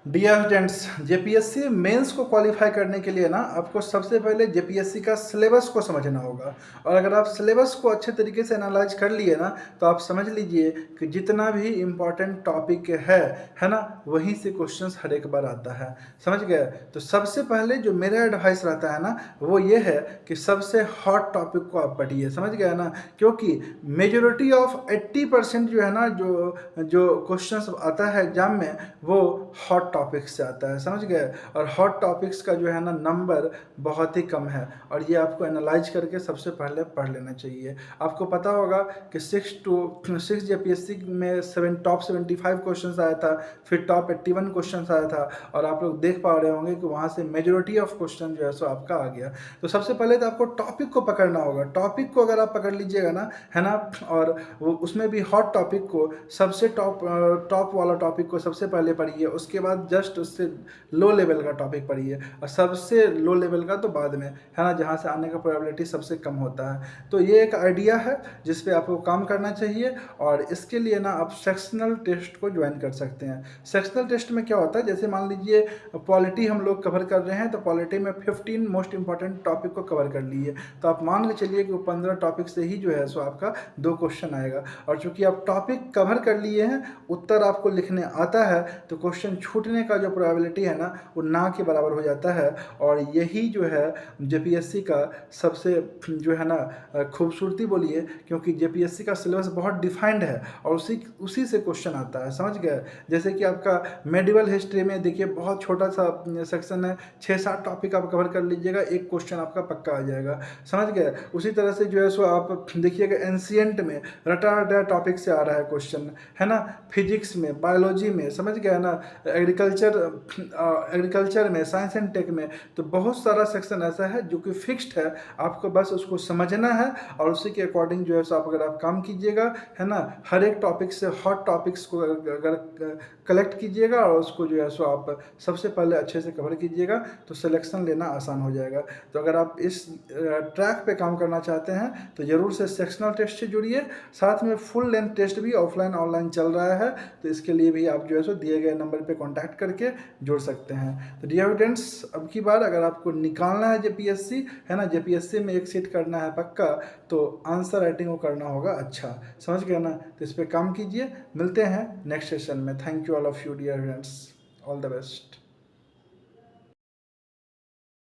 Dear students, JPSC mains को qualify करने के लिए ना आपको सबसे पहले जेपीएससी का सिलेबस को समझना होगा। और अगर आप सिलेबस को अच्छे तरीके से एनालाइज कर लिए ना तो आप समझ लीजिए कि जितना भी इम्पोर्टेंट टॉपिक है ना, वहीं से क्वेश्चंस हर एक बार आता है। समझ गए? तो सबसे पहले जो मेरा एडवाइस रहता है ना वो ये है कि सबसे हॉट टॉपिक को आप पढ़िए। समझ गए ना? क्योंकि मेजोरिटी ऑफ 80% जो है ना, जो जो क्वेश्चंस आता है एग्जाम में वो हॉट टॉपिक्स से आता है। समझ गए? और हॉट टॉपिक्स का जो है ना नंबर बहुत ही कम है और ये आपको एनालाइज करके सबसे पहले पढ़ लेना चाहिए। आपको पता होगा कि 6 जेपीएससी में टॉप 75 क्वेश्चंस आया था, फिर टॉप 81 क्वेश्चंस आया था और आप लोग देख पा रहे होंगे कि वहाँ से मेजोरिटी ऑफ क्वेश्चन जो है सो आपका आ गया। तो सबसे पहले तो आपको टॉपिक को पकड़ना होगा। टॉपिक को अगर आप पकड़ लीजिएगा ना, है ना, और उसमें भी हॉट टॉपिक को सबसे टॉप वाला टॉपिक को सबसे पहले पढ़िए, उसके बाद जस्ट उससे लो लेवल का टॉपिक पढ़िए और सबसे लो लेवल का तो बाद में, है ना, जहाँ से आने का प्रोबेबिलिटी सबसे कम होता है। तो ये एक आइडिया है जिस पे आपको काम करना चाहिए और इसके लिए ना आप सेक्शनल टेस्ट को ज्वाइन कर सकते हैं। सेक्शनल टेस्ट में क्या होता है, जैसे मान लीजिए पॉलिटी हम लोग कवर कर रहे हैं तो पॉलिटी में 15 मोस्ट इंपॉर्टेंट टॉपिक को कवर कर लिए, तो आप मान के चलिए कि वो 15 टॉपिक से ही जो है सो आपका 2 क्वेश्चन आएगा। और चूंकि आप टॉपिक कवर कर लिए हैं, उत्तर आपको लिखने आता है, तो क्वेश्चन छूटने का जो प्रोबेबिलिटी है ना वो ना के बराबर हो जाता है। और यही जो है जेपीएससी का सबसे जो है ना खूबसूरती बोलिए, क्योंकि जेपीएससी का सिलेबस बहुत डिफाइंड है और उसी उसी से क्वेश्चन आता है। समझ गए? जैसे कि आपका मेडिवल हिस्ट्री में देखिए बहुत छोटा सा सेक्शन है, 6-7 टॉपिक आप कवर कर लीजिएगा, एक क्वेश्चन आपका पक्का आ जाएगा। समझ गए? उसी तरह से जो है सो आप देखिएगा एंशियंट में रटा रटा टॉपिक से आ रहा है क्वेश्चन, है ना, फिजिक्स में, बायोलॉजी में, समझ गया ना, एग्रीकल्चर में, साइंस एंड टेक में। तो बहुत सारा सेक्शन ऐसा है जो कि फिक्स्ड है, आपको बस उसको समझना है और उसी के अकॉर्डिंग जो है सो आप अगर आप काम कीजिएगा, है ना, हर एक टॉपिक से हॉट टॉपिक्स को अगर कलेक्ट कीजिएगा और उसको जो है सो आप सबसे पहले अच्छे से कवर कीजिएगा तो सिलेक्शन लेना आसान हो जाएगा। तो अगर आप इस ट्रैक पे काम करना चाहते हैं तो ज़रूर से सेक्शनल टेस्ट से जुड़िए, साथ में फुल लेंथ टेस्ट भी ऑफलाइन ऑनलाइन चल रहा है, तो इसके लिए भी आप जो है सो दिए गए नंबर पे कांटेक्ट करके जुड़ सकते हैं। तो डियर स्टूडेंट्स, अब की बार अगर आपको निकालना है जेपीएससी, है ना, जेपीएससी में एक सीट करना है पक्का, तो आंसर राइटिंग को करना होगा अच्छा। समझ गए ना? तो इस पर काम कीजिए। मिलते हैं नेक्स्ट सेशन में। Thank you all of you dear students, all the best.